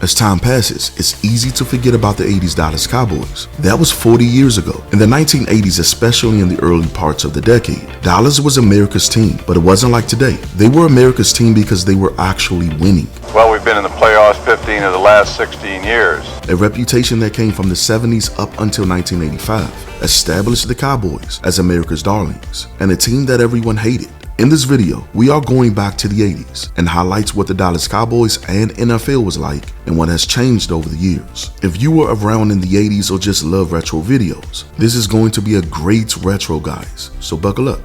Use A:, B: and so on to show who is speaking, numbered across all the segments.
A: As time passes, it's easy to forget about the 80s Dallas Cowboys. That was 40 years ago. In the 1980s, especially in the early parts of the decade, Dallas was America's team, but it wasn't like today. They were America's team because they were actually winning.
B: Well, we've been in the playoffs 15 of the last 16 years.
A: A reputation that came from the 70s up until 1985 established the Cowboys as America's darlings and a team that everyone hated. In this video, we are going back to the 80s and highlights what the Dallas Cowboys and NFL was like and what has changed over the years. If you were around in the 80s or just love retro videos, this is going to be a great retro, guys, so buckle up.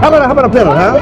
C: How about a pedal, huh?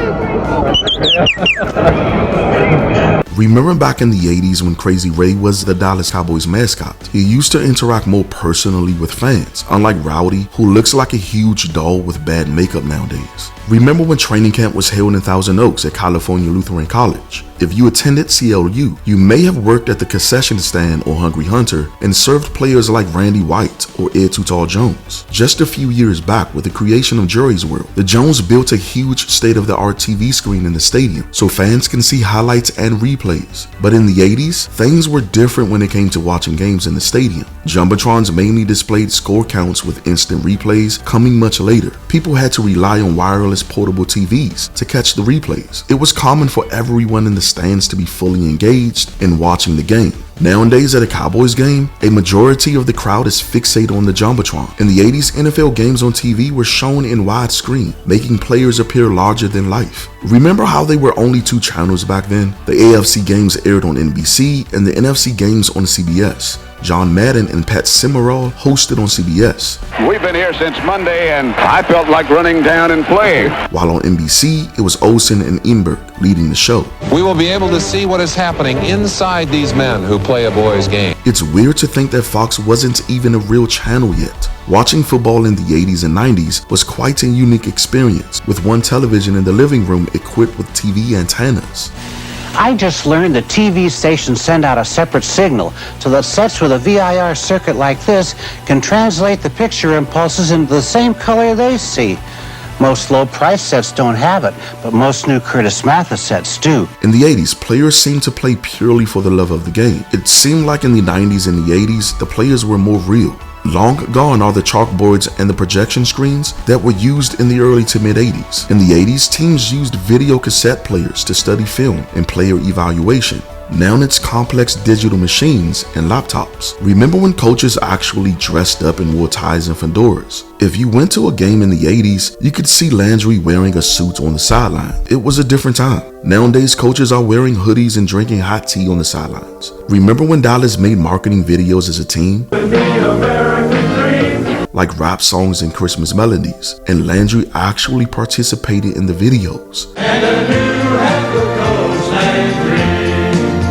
A: Remember back in the 80s when Crazy Ray was the Dallas Cowboys mascot? He used to interact more personally with fans, unlike Rowdy, who looks like a huge doll with bad makeup nowadays. Remember when training camp was held in Thousand Oaks at California Lutheran College? If you attended CLU, you may have worked at the concession stand or Hungry Hunter and served players like Randy White or Ed Too Tall Jones. Just a few years back, with the creation of Jerry's World, the Jones built a huge state-of-the-art TV screen in the stadium so fans can see highlights and replays. But in the 80s, things were different when it came to watching games in the stadium. Jumbotrons mainly displayed score counts with instant replays coming much later. People had to rely on wireless portable TVs to catch the replays. It was common for everyone in the stands to be fully engaged in watching the game. Nowadays at a Cowboys game, a majority of the crowd is fixated on the Jumbotron. In the 80s, NFL games on TV were shown in widescreen, making players appear larger than life. Remember how there were only two channels back then? The AFC games aired on NBC and the NFC games on CBS. John Madden and Pat Summerall hosted on CBS.
B: We've been here since Monday, and I felt like running down and playing.
A: While on NBC, it was Olsen and Imberg leading the show.
D: We will be able to see what is happening inside these men who play a boys' game.
A: It's weird to think that Fox wasn't even a real channel yet. Watching football in the 80s and 90s was quite a unique experience, with one television in the living room equipped with TV antennas.
E: I just learned that TV stations send out a separate signal so that sets with a VIR circuit like this can translate the picture impulses into the same color they see. Most low-price sets don't have it, but most new Curtis Mathes sets do.
A: In the 80s, players seemed to play purely for the love of the game. It seemed like in the 90s and the 80s, the players were more real. Long gone are the chalkboards and the projection screens that were used in the early to mid 80s. In the 80s, teams used video cassette players to study film and player evaluation. Now it's complex digital machines and laptops. Remember when coaches actually dressed up and wore ties and fedoras? If you went to a game in the 80s, you could see Landry wearing a suit on the sideline. It was a different time. Nowadays, coaches are wearing hoodies and drinking hot tea on the sidelines. Remember when Dallas made marketing videos as a team? Like rap songs and Christmas melodies, and Landry actually participated in the videos.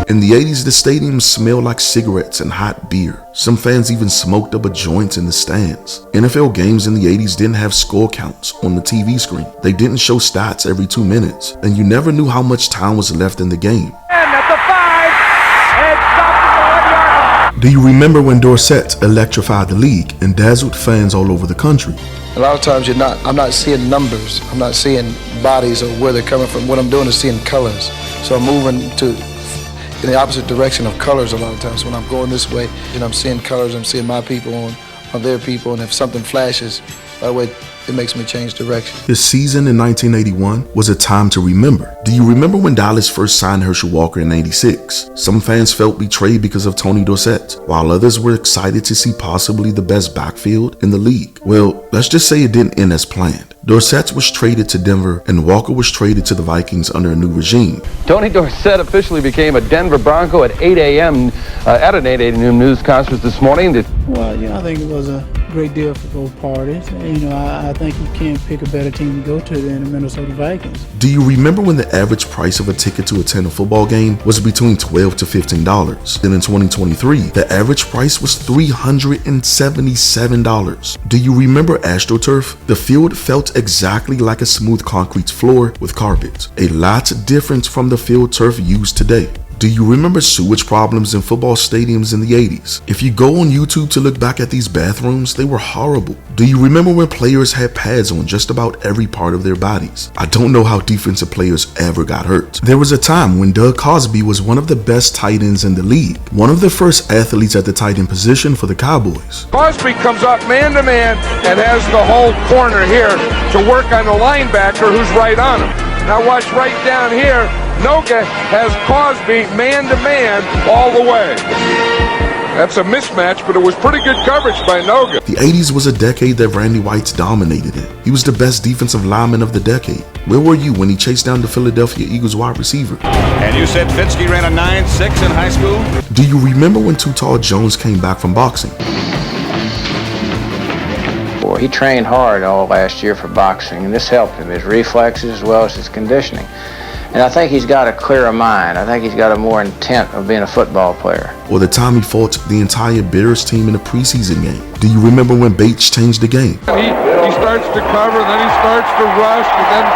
A: In the 80s, the stadium smelled like cigarettes and hot beer. Some fans even smoked up a joint in the stands. NFL games in the 80s didn't have score counts on the TV screen. They didn't show stats every 2 minutes, and you never knew how much time was left in the game. Do you remember when Dorsett electrified the league and dazzled fans all over the country?
F: A lot of times I'm not seeing numbers. I'm not seeing bodies or where they're coming from. What I'm doing is seeing colors. So I'm moving in the opposite direction of colors a lot of times. When I'm going this way and I'm seeing colors, I'm seeing my people on their people, and if something flashes, by the way, it makes me change direction.
A: His season in 1981 was a time to remember. Do you remember when Dallas first signed Herschel Walker in '86? Some fans felt betrayed because of Tony Dorsett, while others were excited to see possibly the best backfield in the league. Well, let's just say it didn't end as planned. Dorsett was traded to Denver and Walker was traded to the Vikings under a new regime.
G: Tony Dorsett officially became a Denver Bronco at 8 a.m. At an 8 a.m. news conference this morning.
H: Well, I think it was a great deal for both parties. I think you can't pick a better team to go to than the Minnesota Vikings.
A: Do you remember when the average price of a ticket to attend a football game was between $12 to $15? Then in 2023, the average price was $377. Do you remember AstroTurf? The field felt exactly like a smooth concrete floor with carpet, a lot different from the field turf used today. Do you remember sewage problems in football stadiums in the 80s? If you go on YouTube to look back at these bathrooms, they were horrible. Do you remember when players had pads on just about every part of their bodies? I don't know how defensive players ever got hurt. There was a time when Doug Cosby was one of the best tight ends in the league, one of the first athletes at the tight end position for the Cowboys.
B: Cosby comes up man to man and has the whole corner here to work on the linebacker who's right on him. Now watch right down here. Noga has Cosby man to man all the way. That's a mismatch, but it was pretty good coverage by Noga.
A: The 80s was a decade that Randy White dominated in. He was the best defensive lineman of the decade. Where were you when he chased down the Philadelphia Eagles wide receiver?
I: And you said Fitzke ran a 9.6 in high school?
A: Do you remember when Too Tall Jones came back from boxing?
J: Boy, he trained hard all last year for boxing, and this helped him, his reflexes as well as his conditioning. And I think he's got a clearer mind. I think he's got a more intent of being a football player.
A: Or the time he fought the entire Bears team in a preseason game. Do you remember when Bates changed the game?
B: He starts to cover, then he starts to rush, and then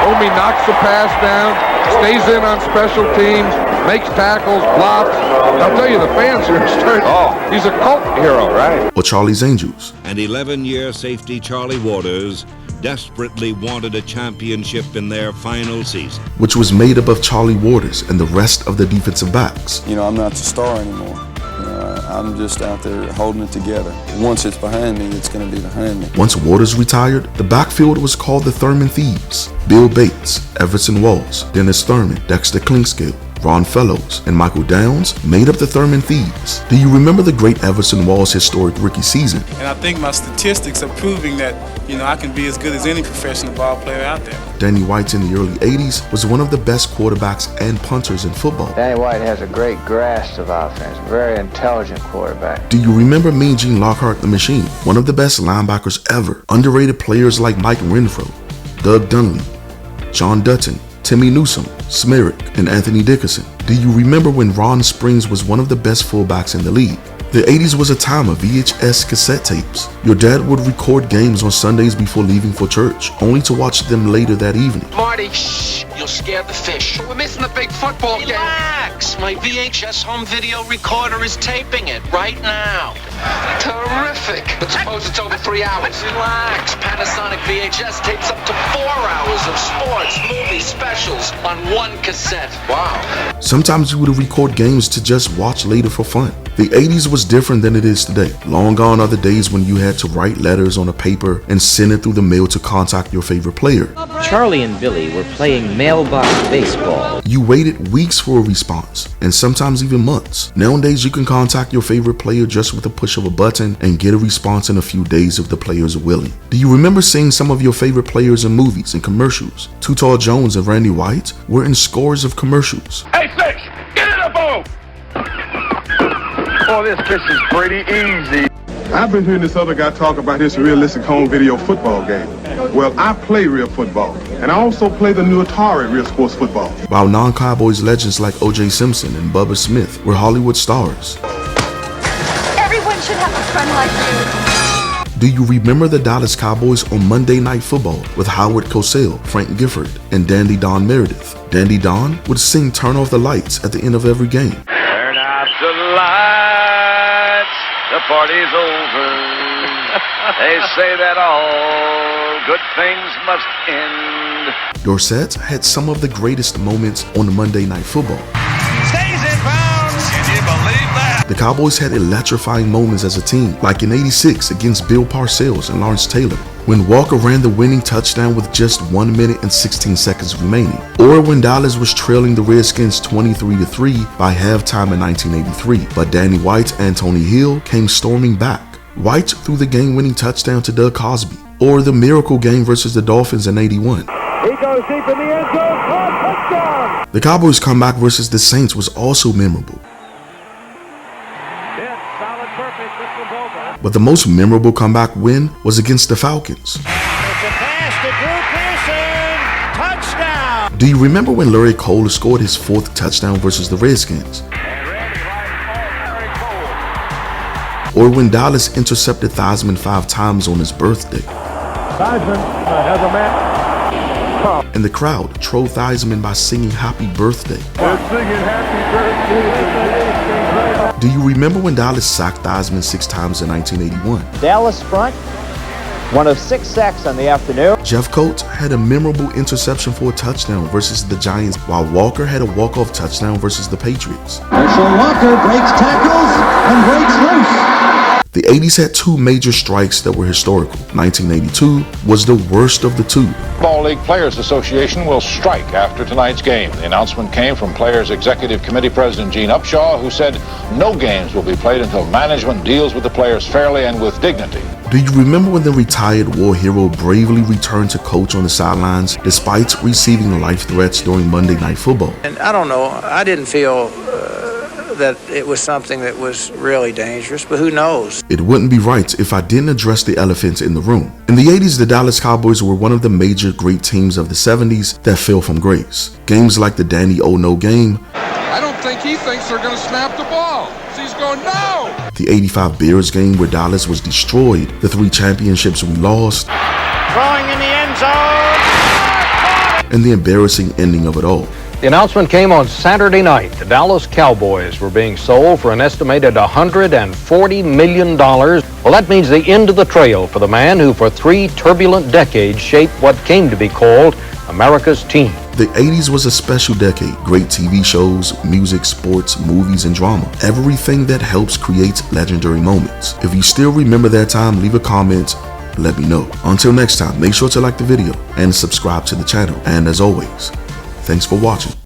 B: Omi knocks the pass down, stays in on special teams, makes tackles, blocks. I'll tell you, the fans here start. He's a cult hero, right?
A: Or Charlie's Angels.
K: And 11-year safety Charlie Waters desperately wanted a championship in their final season,
A: which was made up of Charlie Waters and the rest of the defensive backs.
L: You know, I'm not the star anymore. I'm just out there holding it together. Once it's behind me, it's going to be behind me.
A: Once Waters retired, the backfield was called the Thurman Thieves. Bill Bates, Everson Walls, Dennis Thurman, Dexter Klinkskill, Ron Fellows, and Michael Downs made up the Thurman Thieves. Do you remember the great Everson Walls' historic rookie season?
M: And I think my statistics are proving that, I can be as good as any professional ball player out there.
A: Danny White in the early 80s was one of the best quarterbacks and punters in football.
J: Danny White has a great grasp of offense, very intelligent quarterback.
A: Do you remember Mean Gene Lockhart the Machine? One of the best linebackers ever. Underrated players like Mike Renfro, Doug Dunley, John Dutton, Timmy Newsome, Smerrick, and Anthony Dickerson. Do you remember when Ron Springs was one of the best fullbacks in the league? The 80s was a time of VHS cassette tapes. Your dad would record games on Sundays before leaving for church, only to watch them later that evening.
N: Marty, shh, you'll scare the fish. We're missing the big football game. Relax, my VHS home video recorder is taping it right now. Terrific. But suppose it's over 3 hours. Relax, Panasonic VHS tapes up to 4 hours of sports, movie specials on one cassette. Wow.
A: Sometimes you would record games to just watch later for fun. The 80s was different than it is today. Long gone are the days when you had to write letters on a paper and send it through the mail to contact your favorite player.
O: Charlie and Billy were playing mailbox baseball.
A: You waited weeks for a response, and sometimes even months. Nowadays, you can contact your favorite player just with a push of a button and get a response in a few days if the players are willing. Do you remember seeing some of your favorite players in movies and commercials? Too Tall Jones and Randy White were in scores of commercials.
B: Hey, Fish, get in the boat! Oh, this fish is pretty easy.
C: I've been hearing this other guy talk about his realistic home video football game. Well, I play real football, and I also play the new Atari Real Sports Football.
A: While non-Cowboys legends like O.J. Simpson and Bubba Smith were Hollywood stars.
P: Everyone should have a friend like you.
A: Do you remember the Dallas Cowboys on Monday Night Football with Howard Cosell, Frank Gifford, and Dandy Don Meredith? Dandy Don would sing "Turn Off the Lights" at the end of every game.
I: Turn off the lights, the party's over. They say that all good things must end.
A: Dorsett had some of the greatest moments on Monday Night Football.
I: Stays in bounds. Can you believe that?
A: The Cowboys had electrifying moments as a team, like in '86 against Bill Parcells and Lawrence Taylor, when Walker ran the winning touchdown with just 1 minute and 16 seconds remaining, or when Dallas was trailing the Redskins 23-3 by halftime in 1983, but Danny White and Tony Hill came storming back. White threw the game-winning touchdown to Doug Cosby, or the miracle game versus the Dolphins in '81.
B: He goes deep in the end zone. Touchdown!
A: The Cowboys' comeback versus the Saints was also memorable. But the most memorable comeback win was against the Falcons.
I: It's a pass to Drew Pearson. Touchdown!
A: Do you remember when Larry Cole scored his 4th touchdown versus the Redskins? Or when Dallas intercepted Theismann 5 times on his birthday?
B: Theismann has a man.
A: And the crowd trolled Theismann by singing Happy Birthday. Do you remember when Dallas sacked Theismann 6 times in 1981?
Q: Dallas front, one of 6 sacks on the afternoon.
A: Jeff Coates had a memorable interception for a touchdown versus the Giants, while Walker had a walk-off touchdown versus the Patriots.
R: Herschel Walker breaks tackles and breaks loose.
A: The 80s had 2 major strikes that were historical. 1982 was the worst of the 2.
S: Ball League Players Association will strike after tonight's game. The announcement came from Players Executive Committee President Gene Upshaw, who said no games will be played until management deals with the players fairly and with dignity.
A: Do you remember when the retired war hero bravely returned to coach on the sidelines despite receiving life threats during Monday Night Football?
T: And I don't know, I didn't feel that it was something that was really dangerous, but who knows?
A: It wouldn't be right if I didn't address the elephant in the room. In the 80s, the Dallas Cowboys were one of the major great teams of the 70s that fell from grace. Games like the Danny Oh-No game.
B: I don't think he thinks they're going to snap the ball. So he's going, no!
A: The 85 Bears game where Dallas was destroyed. The 3 championships we lost.
Q: Throwing in the end zone.
A: And the embarrassing ending of it all.
G: The announcement came on Saturday night. The Dallas Cowboys were being sold for an estimated $140 million. Well, that means the end of the trail for the man who for 3 turbulent decades shaped what came to be called America's team.
A: The 80s was a special decade. Great TV shows, music, sports, movies, and drama. Everything that helps create legendary moments. If you still remember that time, leave a comment. Let me know. Until next time, make sure to like the video and subscribe to the channel. And as always, thanks for watching.